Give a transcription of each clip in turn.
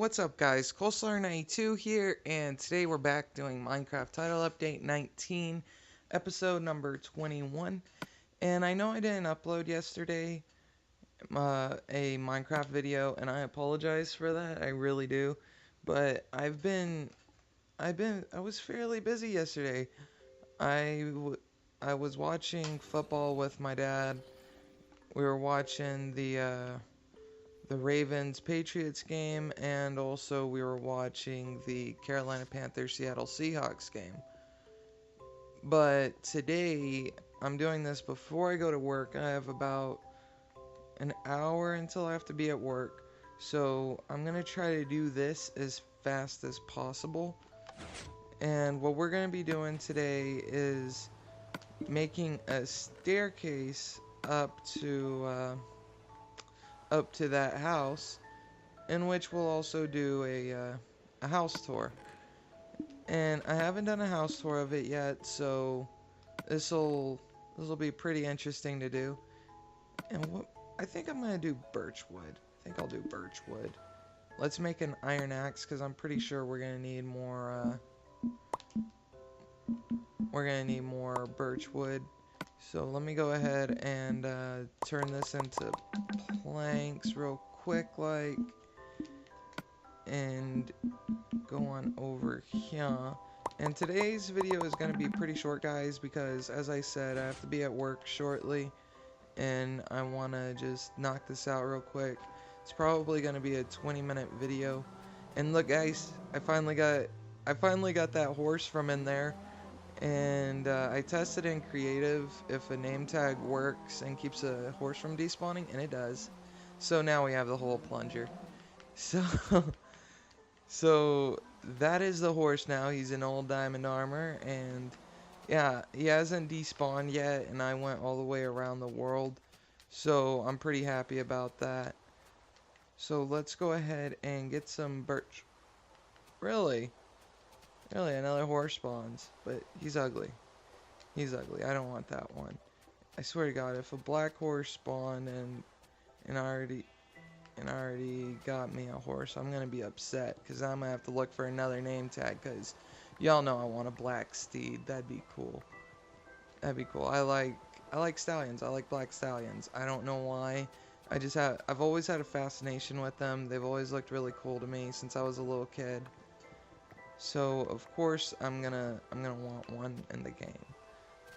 What's up guys, Coleslaw92 here, and today we're back doing Minecraft Title Update 19, episode number 21. And I know I didn't upload yesterday a Minecraft video, and I apologize for that, I really do. But I was fairly busy yesterday. I was watching football with my dad. We were watching the Ravens Patriots game, and also we were watching the Carolina Panthers Seattle Seahawks game. But today I'm doing this before I go to work. I have about an hour until I have to be at work, so I'm gonna try to do this as fast as possible. And what we're gonna be doing today is making a staircase up to that house, in which we'll also do a house tour. And I haven't done a house tour of it yet, so this'll be pretty interesting to do. And I think I'm gonna do birchwood. I think I'll do birchwood. Let's make an iron axe, because I'm pretty sure we're gonna need more birchwood. So let me go ahead and turn this into planks real quick, and go on over here. And today's video is going to be pretty short, guys, because as I said, I have to be at work shortly, and I want to just knock this out real quick. It's probably going to be a 20-minute video. And look, guys, I finally got that horse from in there. And I tested in creative if a name tag works and keeps a horse from despawning, and it does. So now we have the whole plunger. So that is the horse now. He's in old diamond armor, and yeah, he hasn't despawned yet, and I went all the way around the world. So I'm pretty happy about that. So let's go ahead and get some birch. Really, another horse spawns, but he's ugly. He's ugly. I don't want that one. I swear to God, if a black horse spawned and already got me a horse, I'm gonna be upset, because I'm gonna have to look for another name tag, because y'all know I want a black steed. That'd be cool. That'd be cool. I like stallions. I like black stallions. I don't know why. I've always had a fascination with them. They've always looked really cool to me since I was a little kid. So of course I'm gonna want one in the game,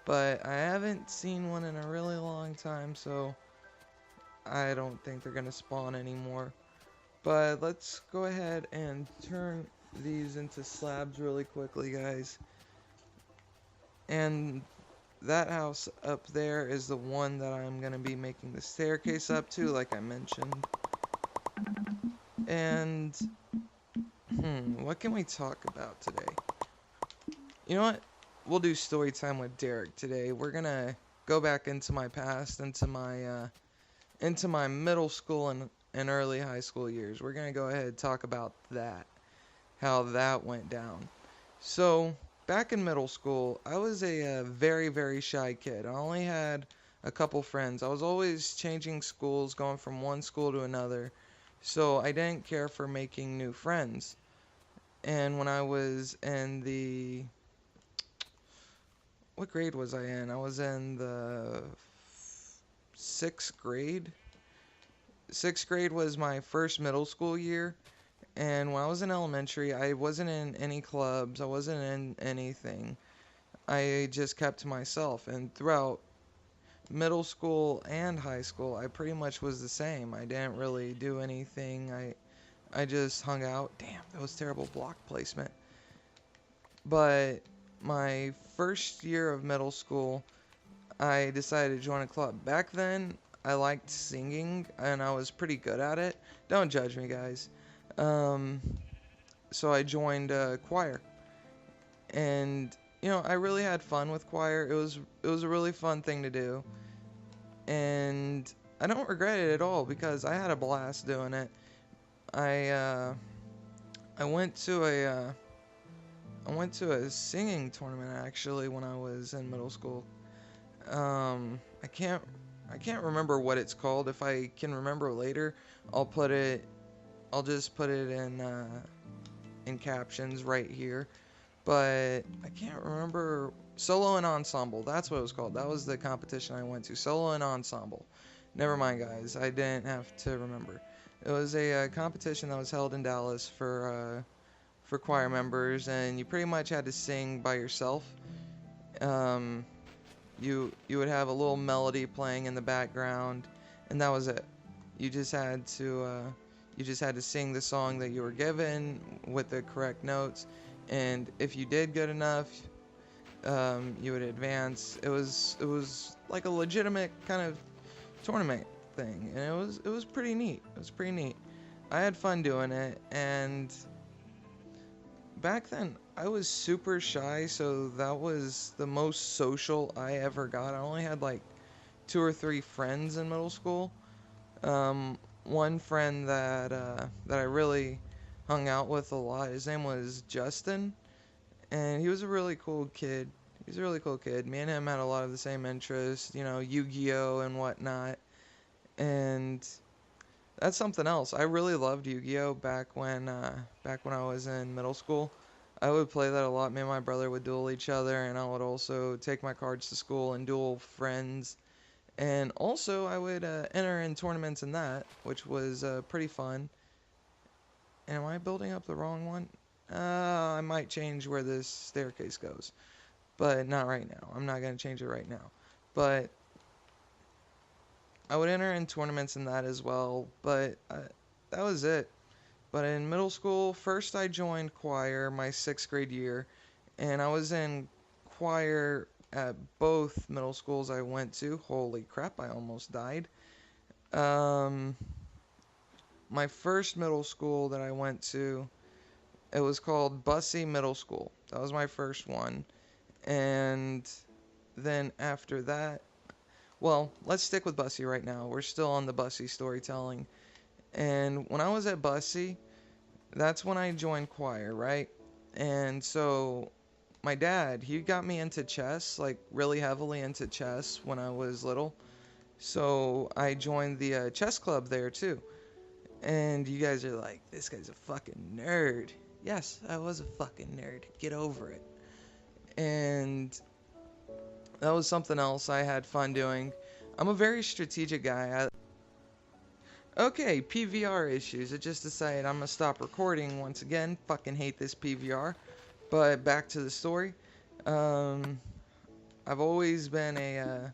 but I haven't seen one in a really long time, so I don't think they're gonna spawn anymore. But let's go ahead and turn these into slabs really quickly, guys. And that house up there is the one that I'm gonna be making the staircase up to, like I mentioned. And what can we talk about today? You know what? We'll do story time with Derek today. We're gonna go back into my past, into my middle school and early high school years. We're gonna go ahead and talk about that, how that went down. So back in middle school, I was a very, very shy kid. I only had a couple friends. I was always changing schools, going from one school to another, so I didn't care for making new friends. And when I was in what grade was I in? I was in the 6th grade. 6th grade was my first middle school year. And when I was in elementary, I wasn't in any clubs. I wasn't in anything. I just kept to myself. And throughout middle school and high school, I pretty much was the same. I didn't really do anything. I just hung out. Damn, that was terrible block placement. But my first year of middle school, I decided to join a club. Back then, I liked singing, and I was pretty good at it. Don't judge me, guys. So I joined a choir. And, I really had fun with choir. It was a really fun thing to do. And I don't regret it at all, because I had a blast doing it. I went to a singing tournament actually when I was in middle school. I can't remember what it's called. If I can remember later, I'll put it I'll just put it in captions right here. But I can't remember. Solo and ensemble. That's what it was called. That was the competition I went to. Solo and ensemble. Never mind, guys. I didn't have to remember. It was a competition that was held in Dallas for choir members, and you pretty much had to sing by yourself. Um, you would have a little melody playing in the background, and that was it. You just had to sing the song that you were given with the correct notes, and if you did good enough, you would advance. It was like a legitimate kind of tournament thing, and it was pretty neat. It was pretty neat. I had fun doing it, and back then I was super shy, so that was the most social I ever got. I only had like 2 or 3 friends in middle school. One friend that I really hung out with a lot. His name was Justin, and he was a really cool kid. He's a really cool kid. Me and him had a lot of the same interests, Yu-Gi-Oh and whatnot. And that's something else. I really loved Yu-Gi-Oh back when I was in middle school. I would play that a lot. Me and my brother would duel each other, and I would also take my cards to school and duel friends. And also, I would enter in tournaments in that, which was pretty fun. And am I building up the wrong one? I might change where this staircase goes, but not right now. I'm not going to change it right now. But I would enter in tournaments in that as well, but that was it. But in middle school, first I joined choir my 6th grade year, and I was in choir at both middle schools I went to. Holy crap, I almost died. Um, my first middle school that I went to, it was called Bussey Middle School. That was my first one. And then after that, well, let's stick with Bussey right now. We're still on the Bussey storytelling. And when I was at Bussey, that's when I joined choir, right? And so my dad, he got me into chess, like really heavily into chess when I was little. So I joined the chess club there too. And you guys are like, this guy's a fucking nerd. Yes, I was a fucking nerd. Get over it. And that was something else I had fun doing. I'm a very strategic guy. Okay, PVR issues. I just decided I'm gonna stop recording once again. Fucking hate this PVR. But back to the story. I've always been a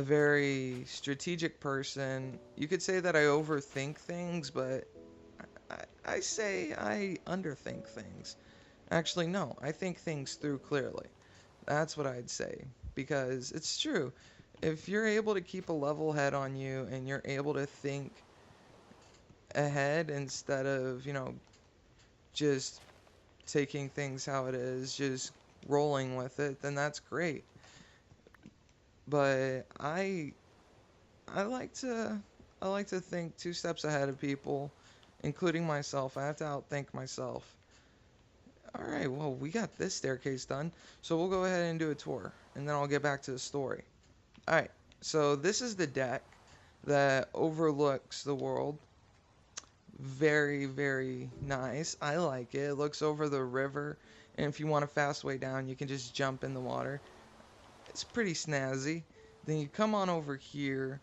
very strategic person. You could say that I overthink things, but I say I underthink things. Actually, no, I think things through clearly. That's what I'd say. Because it's true. If you're able to keep a level head on you and you're able to think ahead instead of, just taking things how it is, just rolling with it, then that's great. But I like to think 2 steps ahead of people, including myself. I have to outthink myself. All right, well, we got this staircase done, so we'll go ahead and do a tour, and then I'll get back to the story. All right, so this is the deck that overlooks the world. Very, very nice. I like it. It looks over the river, and if you want a fast way down, you can just jump in the water. It's pretty snazzy. Then you come on over here,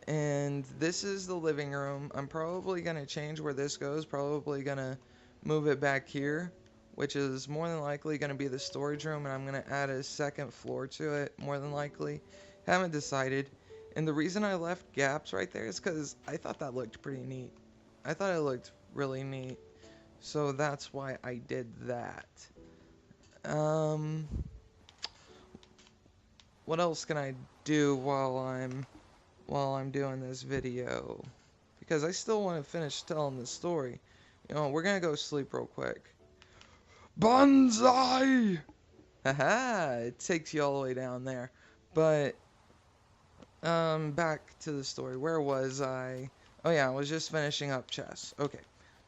and this is the living room. I'm probably going to change where this goes. Probably going to move it back here, which is more than likely going to be the storage room, and I'm going to add a second floor to it, more than likely. Haven't decided. And the reason I left gaps right there is because I thought that looked pretty neat. I thought it looked really neat. So that's why I did that. What else can I do while I'm doing this video? Because I still want to finish telling the story. We're gonna go sleep real quick. Banzai! Haha, it takes you all the way down there. But back to the story. Where was I? Oh yeah, I was just finishing up chess. Okay.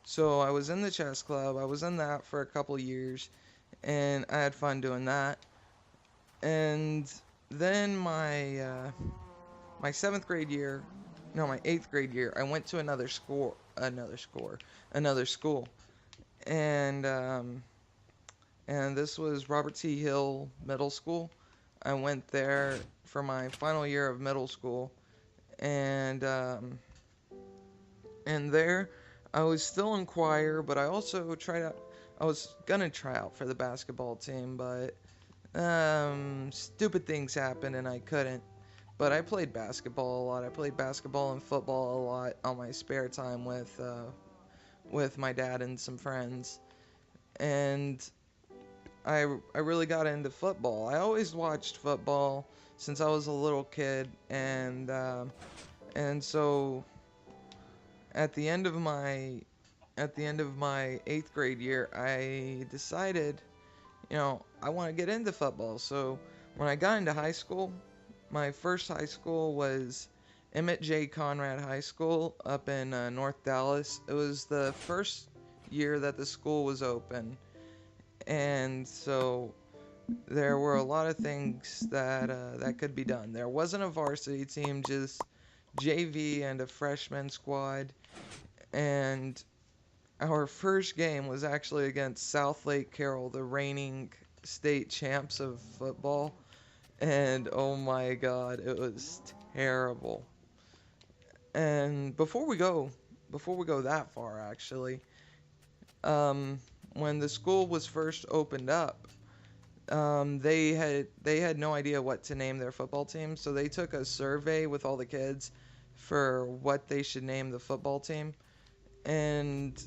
So I was in the chess club. I was in that for a couple years, and I had fun doing that. And then my 7th grade year, no, my 8th grade year, I went to another school. another school, and this was Robert T. Hill Middle School. I went there for my final year of middle school, and there I was still in choir, but I also tried out. I was gonna try out for the basketball team, but stupid things happened and I couldn't. But I played basketball a lot. I played basketball and football a lot on my spare time with my dad and some friends. And I really got into football. I always watched football since I was a little kid, and so at the end of my eighth grade year, I decided, I want to get into football. So when I got into high school, my first high school was Emmett J. Conrad High School up in North Dallas. It was the first year that the school was open, and so there were a lot of things that could be done. There wasn't a varsity team, just JV and a freshman squad, and our first game was actually against South Lake Carroll, the reigning state champs of football, and oh my god, it was terrible. And before we go that far, actually, um, when the school was first opened up, they had no idea what to name their football team, so they took a survey with all the kids for what they should name the football team, and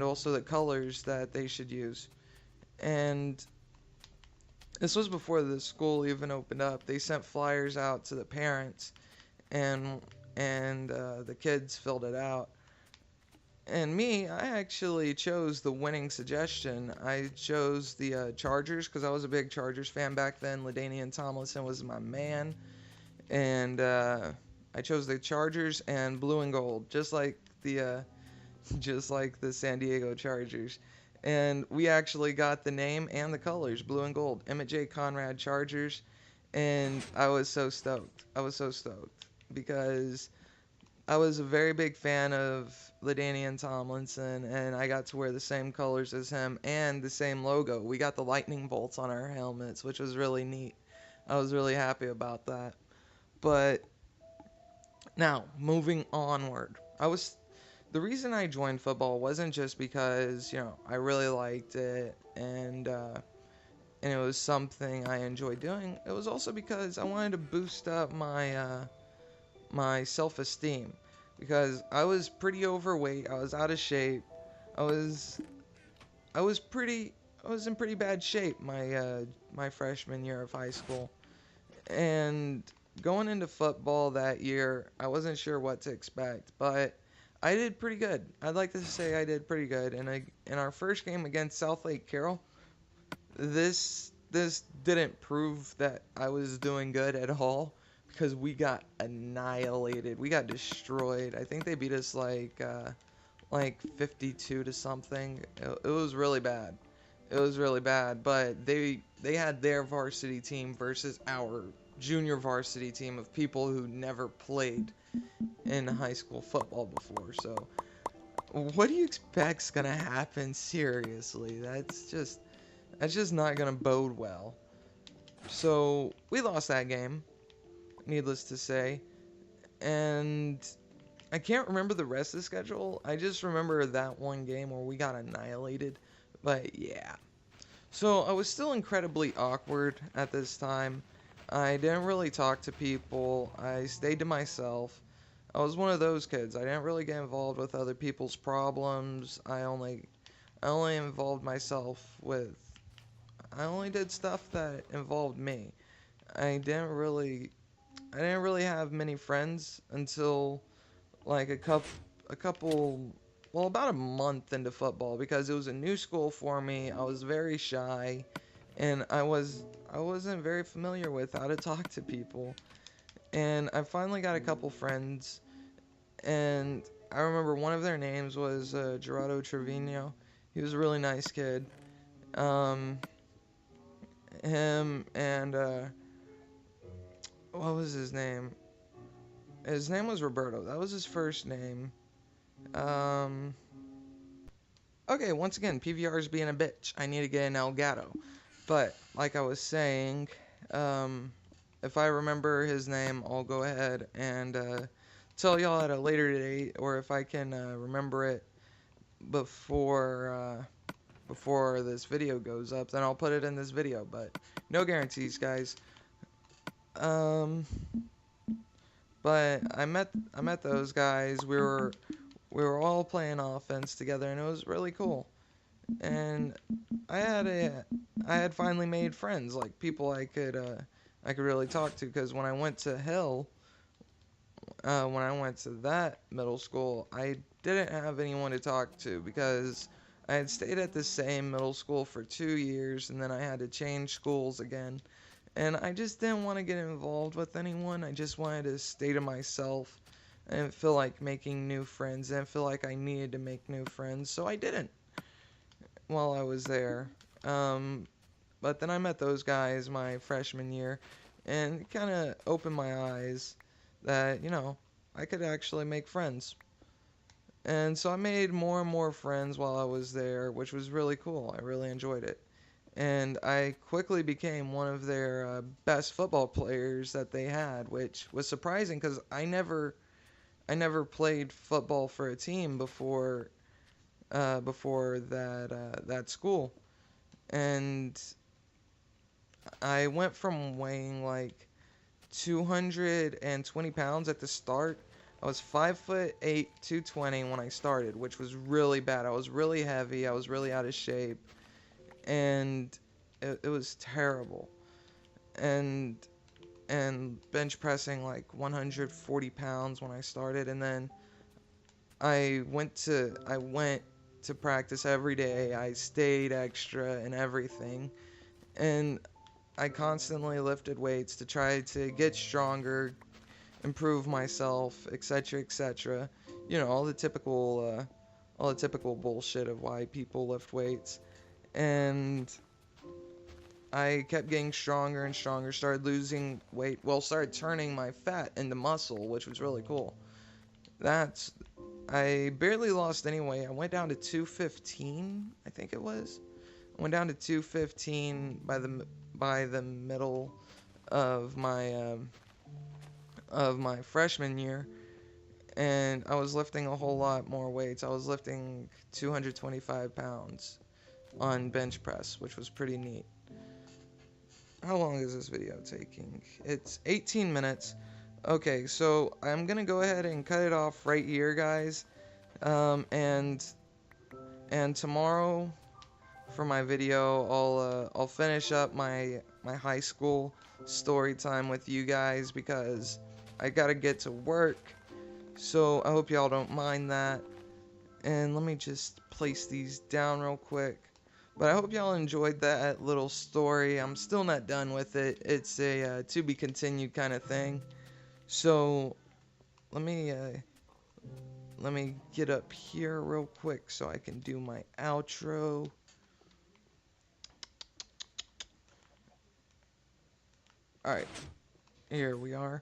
also the colors that they should use. And this was before the school even opened up. They sent flyers out to the parents, and the kids filled it out. And me, I actually chose the winning suggestion. I chose the Chargers because I was a big Chargers fan back then. LaDainian Tomlinson was my man, and I chose the Chargers and blue and gold, just like the San Diego Chargers. And we actually got the name and the colors, blue and gold, Emmett J. Conrad Chargers, and I was so stoked. I was so stoked because I was a very big fan of LaDainian Tomlinson, and I got to wear the same colors as him and the same logo. We got the lightning bolts on our helmets, which was really neat. I was really happy about that. But now, moving onward, the reason I joined football wasn't just because, I really liked it and it was something I enjoyed doing. It was also because I wanted to boost up my self-esteem because I was pretty overweight. I was out of shape. I was I was pretty I was in pretty bad shape my freshman year of high school. And going into football that year, I wasn't sure what to expect, but I did pretty good. I'd like to say I did pretty good. And in our first game against South Lake Carroll, this didn't prove that I was doing good at all because we got annihilated. We got destroyed. I think they beat us like 52 to something. It was really bad. It was really bad, but they had their varsity team versus our junior varsity team of people who never played in high school football before. So, what do you expect's gonna happen? Seriously, that's just not gonna bode well. So we lost that game, needless to say, and I can't remember the rest of the schedule. I just remember that one game where we got annihilated. But yeah. So I was still incredibly awkward at this time. I didn't really talk to people. I stayed to myself. I was one of those kids. I didn't really get involved with other people's problems. I only involved myself with I only did stuff that involved me. I didn't really I didn't really have many friends until like a couple well about a month into football because it was a new school for me. I was very shy and I wasn't very familiar with how to talk to people. And I finally got a couple friends, and I remember one of their names was Gerardo Trevino. He was a really nice kid. Um, him and what was his name? His name was Roberto. That was his first name. Um, okay, once again, PVR is being a bitch. I need to get an Elgato. But, like I was saying, um, if I remember his name, I'll go ahead and tell y'all at a later date, or if I can remember it before before this video goes up, then I'll put it in this video. But no guarantees, guys. Um, but I met those guys. We were all playing offense together, and it was really cool. And I had finally made friends, like people I could really talk to. Because when I went to Hill, when I went to that middle school, I didn't have anyone to talk to because I had stayed at the same middle school for 2 years, and then I had to change schools again. And I just didn't want to get involved with anyone. I just wanted to stay to myself. I didn't feel like making new friends. I didn't feel like I needed to make new friends, so I didn't while I was there. Um, but then I met those guys my freshman year, and it kind of opened my eyes that, I could actually make friends. And so I made more and more friends while I was there, which was really cool. I really enjoyed it. And I quickly became one of their best football players that they had, which was surprising because I never played football for a team before that school. And I went from weighing like 220 pounds at the start. I was 5'8", 220 when I started, which was really bad. I was really heavy. I was really out of shape, and it was terrible. And bench pressing like 140 pounds when I started, and then I went to practice every day. I stayed extra and everything, and I constantly lifted weights to try to get stronger, improve myself, etc., etc. All the typical bullshit of why people lift weights. And I kept getting stronger and stronger, started losing weight, well, started turning my fat into muscle, which was really cool. That's I barely lost any weight. I went down to 215, I think it was. I went down to 215 by the middle of my freshman year, and I was lifting a whole lot more weights. I was lifting 225 pounds on bench press, which was pretty neat. How long is this video taking? It's 18 minutes. Okay, so I'm gonna go ahead and cut it off right here, guys. And tomorrow for my video, I'll finish up my high school story time with you guys because I gotta get to work. So I hope y'all don't mind that. And let me just place these down real quick. But I hope y'all enjoyed that little story. I'm still not done with it. It's a to be continued kind of thing. So let me uh, let me get up here real quick so I can do my outro. All right, here we are.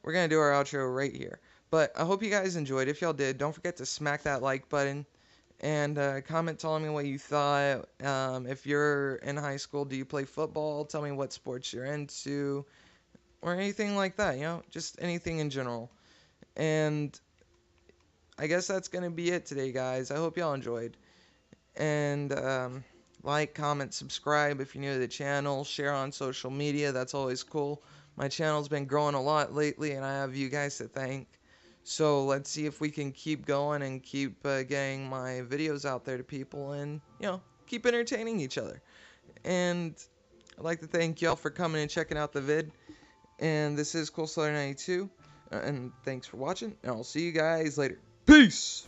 We're gonna do our outro right here. But I hope you guys enjoyed. If y'all did, don't forget to smack that like button and comment telling me what you thought. If you're in high school, do you play football? Tell me what sports you're into, or anything like that. Just anything in general. And I guess that's gonna be it today, guys. I hope y'all enjoyed. And like, comment, subscribe if you're new to the channel. Share on social media. That's always cool. My channel's been growing a lot lately, and I have you guys to thank. So let's see if we can keep going and keep getting my videos out there to people, and keep entertaining each other. And I'd like to thank y'all for coming and checking out the vid. And this is Coleslayer92, and thanks for watching. And I'll see you guys later. Peace.